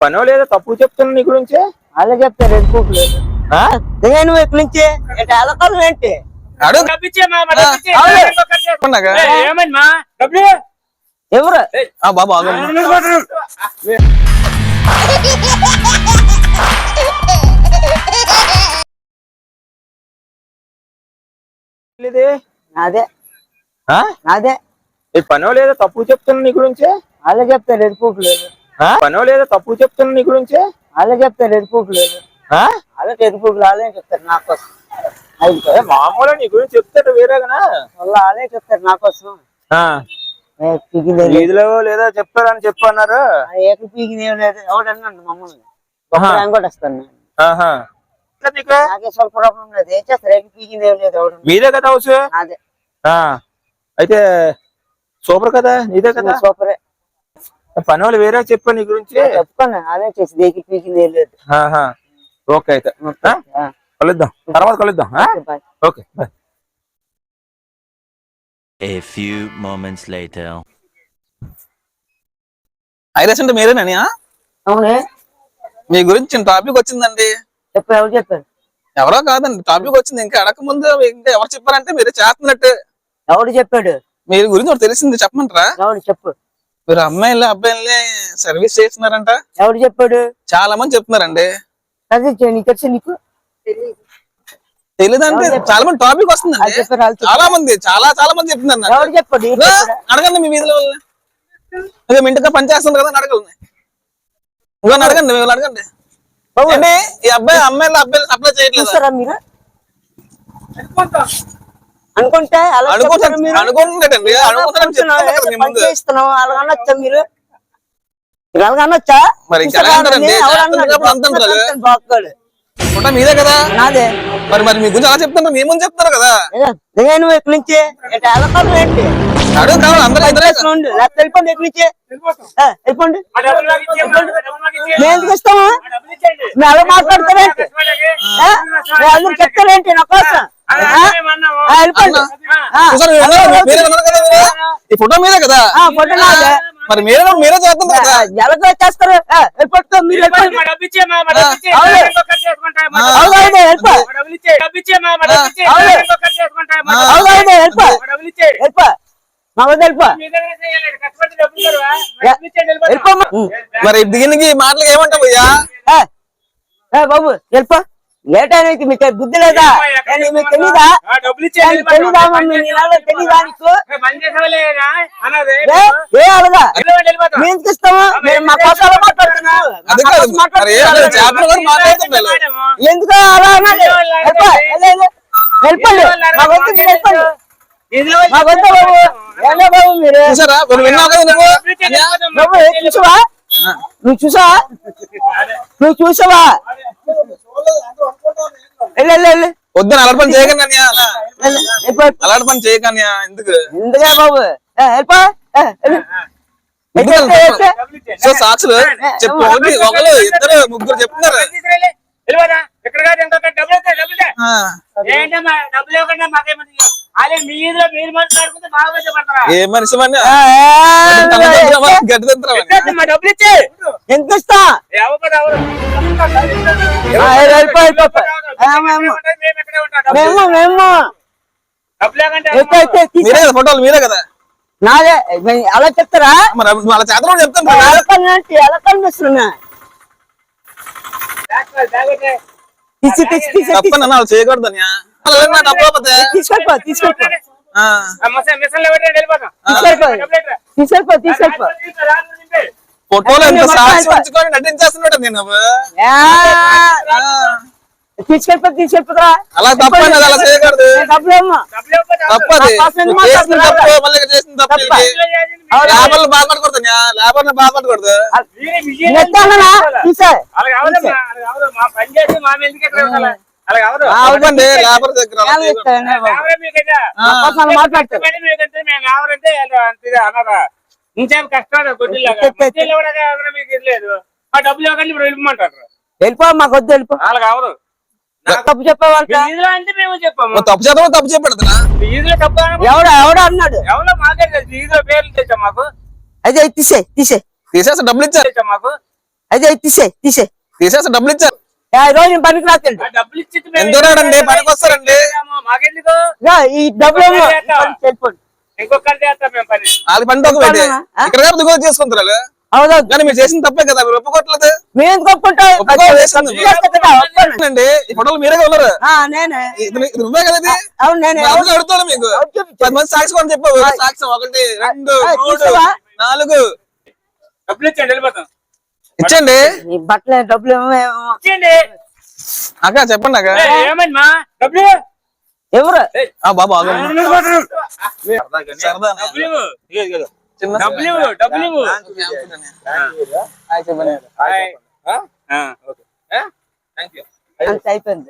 పనో లేదో తప్పు చెప్తున్నా నీ గురించి. అలా చెప్తారు ఎదుకోలేదు నువ్వు ఎక్కడి నుంచి అలకాలం ఏంటి ఎవరు బాబా అదే అదే పనో లేదో తప్పు చెప్తున్నా నీ గురించి. అలా చెప్తారు ఎదుకోలేదు పనో లేదో తప్పు చెప్తున్నా నీ గురించి. అలా చెప్తారు ఎదుకోలేదు అలా ఎదుకోలేదు అలాగే చెప్తారు నా కోసం. మామూలు నీ గురించి చెప్తాడు వేరేగానా అలాగే చెప్తారు నా కోసం. వీధిలో లేదో చెప్తారని చెప్పన్నారు. ఏక పీకింది ఏం లేదు ఎవడన్నాడు మమ్మల్ని కూడా వస్తాను నాకే స్వల్ప ప్రాబ్లం లేదు. ఏం చేస్తారు ఏక పీకింది ఏం లేదు ఎవడు మీదే కదా హౌస్. అదే అయితే సూపర్ కదా నీదే కదా. సూపరే పని వాళ్ళు వేరే చెప్పా నీ గురించి చెప్పుకోండి అదే చేసి ఏకి పీకింది ఏం లేదు. ఓకే అయితే కలుద్దాం తర్వాత కలుద్దాం. Okay bye. A few moments later. ఐరస్ అంటే మీరేనని అవునే మీ గురించి టాపిక్ వచ్చిందండి. చెప్పు ఎవరు చెప్పారు? ఎవరో కాదండి టాపిక్ వచ్చింది. ఇంకా అడగ ముందు ఇంకా ఎవరు చెప్పారంటే మీరే చేస్తున్నట్టు. ఎవడు చెప్పాడు? మీరు గురించి ఒకటి తెలిసింది చెప్పమంటారా? ఎవడు చెప్పు. మీరు అమ్మాయిలు అబ్బాయిల్ని సర్వీస్ చేస్తున్నారంట. ఎవడు చెప్పాడు? చాలా మంది చెప్తున్నారండి. అదే నీకు తెలుసు నీకు తెలీదంటే చాలా మంది టాపిక్ వస్తుందండి. చాలా మంది చాలా మంది చెప్తున్నారు. ఎవడు చెప్పాడు? అడగండి మీ వీధిలో అదే మీ ఇంటిగా పని చేస్తుంది కదా అడగండి. ఇంకో అడగండి మిమ్మల్ని అడగండి. ఈ అబ్బాయి అమ్మాయిలు అబ్బాయిలు అప్లై చేయట్లేదు మీరు అనుకుంటే అనుకుంటున్నాడండి. అలాగనొచ్చా మీరు ఇలాగనొచ్చా మరి మీదే కదా నాదే మరి మీ గురించి అలా చెప్తున్నారు. మీ ముందు చెప్తారు కదా నువ్వు ఎక్కడి నుంచి అలకాలం ఏంటి అడుగు కావాలి అందరూ వెళ్ళిపోండి ఎక్కడి నుంచి వెళ్ళిపోండి. మేము ఎందుకు ఇస్తాము? మేము ఎలా మాట్లాడతారేంటి? అందరూ చెప్తారేంటి నా కోసం? ఈ ఫోటో మీదే కదా ఫోటో నాదే మరి మీరే చేస్తున్నారు కదా ఎలాగో చేస్తారు వెళ్ళిపోతా మీరు మరి దీనికి మాటలు ఏమంటావు అయ్యా? బాబు వెళ్ళిపో ఏటానికి మీకు బుద్ధి లేదా? మీకు తెలీదా? తెలీదా మమ్మీ తెలీదా నీకు? ఏ అలాగా మేము ఇస్తాము మీరు మా కోసం మాట్లాడుతున్నావు. ఎందుకు అలా అన్నది? వెళ్ళిపోండి మా వద్దు మీరు వెళ్ళిపోండి మా వద్ద బాబు. ఏనా బాబు మీరు చూసావా? నువ్వు చూసావా? నువ్వు చూసావా? వద్దు అలర్ట్ పని చేయకండి అలర్ట్ పని చేయకండి ఎందుకు ఎందుకే బాబు సాక్షులు చెప్పు ఒకరు ఇద్దరు ముగ్గురు చెప్తున్నారు. ఏ మనిషి ఎంత ఇస్తా ఫోటోలు మీరే కదా నాదే అలా చెప్తారా? మరి వాళ్ళ చేత చెప్తాను ఎలా కనిపిస్తున్నా చేయకూడదు తీసుకెళ్ళిపో ఫోటోలు ఎంత సాక్షి నటించేస్తున్నాడు నేను తీసుకెళ్ళిపోతా అలా తప్పండి అలా చేయకూడదు తప్పది చేసిన తప్పు లేబర్లు బాధపడకూడదు లేబర్ని బాధపడకూడదు అవ్వండి లేబర్ దగ్గర వెళ్ళిపో మాకు వద్దు వెళ్ళిపో తప్పు చెప్పేవాళ్ళు తప్పు చేద్దామో తప్పు చెప్పడుతున్నా ఎవడు అన్నాడు పేర్లు తెచ్చా మాకు అయితే తీసేసి డబ్బులు ఇచ్చారు మాకు అదే తీసే తీసేసి డబ్బులు ఇచ్చారు రోజు నేను పనికి రాకండి డబ్బులు ఇచ్చి ఎంత రాడండి పనికి వస్తారండి మాకెందుకు ఈ డబ్బులు ఇంకొకరి చేస్తాం మేము పని. వాళ్ళ పని ఒక పెట్టి ఇక్కడ దిగువ చేసుకుంటారు అవునా కానీ మీరు చేసిన తప్పే కదా మీరు ఒప్పుకోవట్లేదు మేము కొనుక్కుంటాం అండి ఈ ఫోటోలు మీరే ఉన్నారు నేనే నువ్వే కదా ఇది అవును నేనే మరి అందుకే అడుగుతాను మీకు 10 మంది సాక్షి అని చెప్పావు సాక్షి 1 2 3 4 డబ్బులు ఇచ్చేయండి వెళ్ళిపోతాం. ఇచ్చండి ఈ బట్టల డబ్బులు ఇచ్చేయండి. అక్క చెప్పండి అక్క ఏమైంది మా డబ్బులు ఎవరు బాబు ఆగండి. సరదా డబ్బులు ఇవ్వు. చిన్న డబ్బులు ఇవ్వు. డబ్బులు ఇవ్వు. హాయ్ చెప్పండి ఓకే. థ్యాంక్ యూ అంత అయిపోయింది